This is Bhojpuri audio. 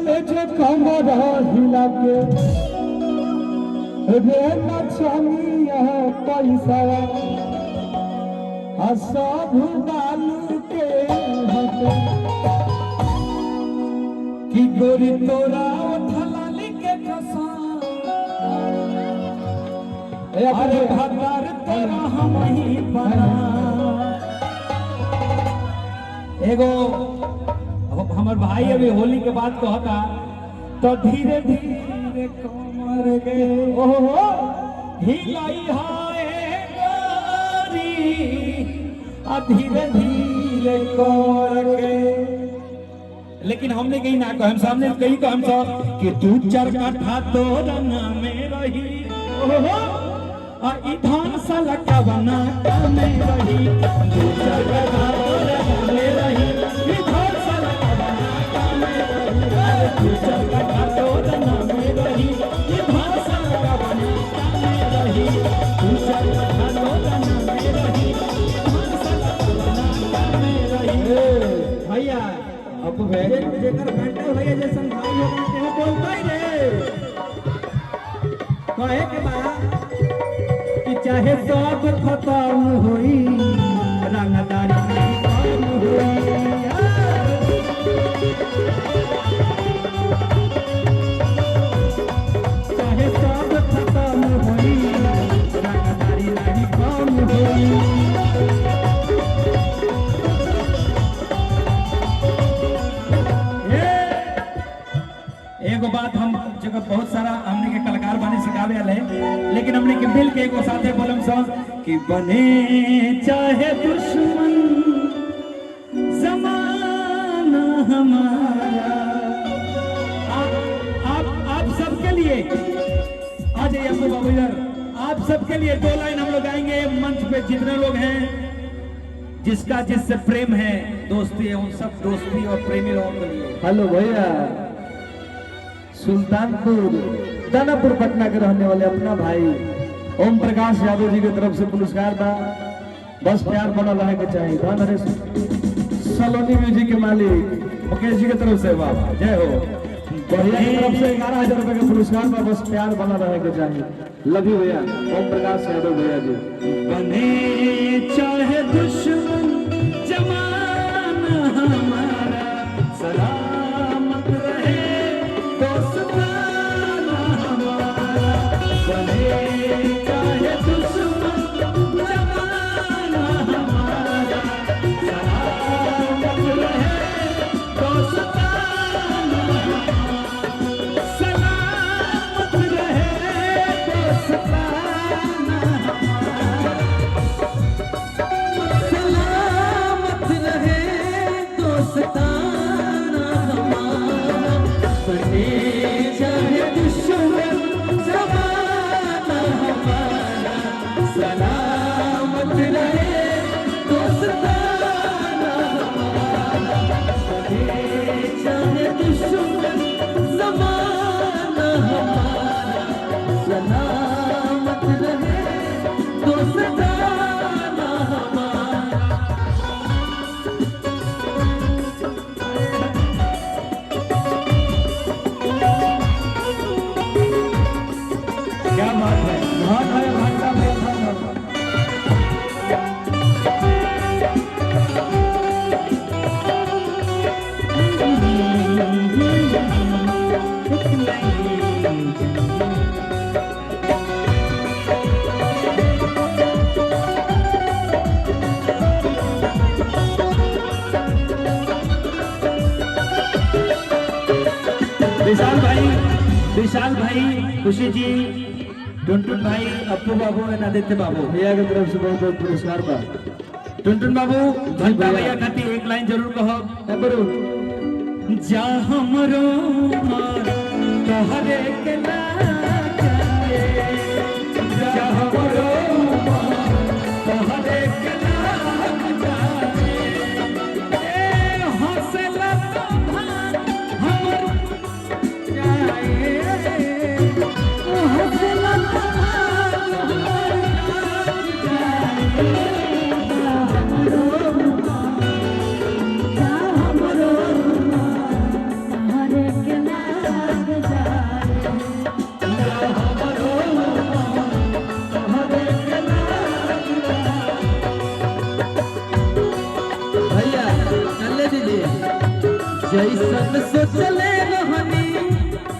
चले जो कमर हिला के रे नचनिया पैसा सब बालू के हटे कि गोरी तोरा उठलाली के कसम अरे भतार तोरा हम ही बना एगो हमार भाई अभी होली के बाद कहता तो धीरे धीरे कमर गे ओहो हिलाई हाय गोरी आ धीरे धीरे कर गे लेकिन हमने कहीं ना कहा हम सामने कहीं कहा हम सब कि तू चार काठा तो रंगा में रही ओहो आ इधान साला का बना का में रही तू चार काठा तो रंगा में रही इधान साला का बना का में रही तू चार काठा तो रंगा में रही इधान साला का बना का में रही तू चार काठा तो रंगा में रही इधान साला का बना का में रही भैया अब भेजे जेकर घंटा भैया जैसन भाई होगा केहू बोलता ही रे कहे के बा कि चाहे सब खत्म होई रंगदारी कम होई चाहे सब खत्म होई रंगदारी नहीं कम होई एगो बात हम जगह बहुत सारा हमने के कलाकार बने सिखावे वाले लेकिन हमने के मिल के एगो साथे बोलम सॉन्ग कि बने चाहे दुश्मन जमाना हमारा आप सबके लिए आ जाइए आपको बाबू इधर आप सबके लिए दो लाइन हम लोग गाएंगे मंच पे जितने लोग हैं जिसका जिससे प्रेम है दोस्ती है उन सब दोस्ती और प्रेमी लोगों के लिए हेलो भैया सुल्तानपुर दानापुर पटना के रहने वाले अपना भाई ओम प्रकाश यादव जी की तरफ से पुरस्कार था बस प्यार बना रहे के चाहिए धन हरे सलोनी म्यूजिक के मालिक मुकेश जी की तरफ से बाबा जय हो भैया की तरफ से 11,000 रुपए का पुरस्कार था बस प्यार बना रहे के चाहिए लव यू भैया ओम प्रकाश यादव भैया जी बने चाहे दुश्मन जमाना हमारा सलामत रहे विशाल भाई खुशी जी टुनटुन भाई अपू बाबू और आदित्य बाबू भैया की तरफ से बहुत बहुत पुरस्कार बा टुनटुन बाबू घंटा भैया खाती एक लाइन जरूर कहो जा हमरो तोहरे के लागे जा हमरो तोहरे के लागे ए हौसला हमर जाए हौसला हरे के जैसन सोचले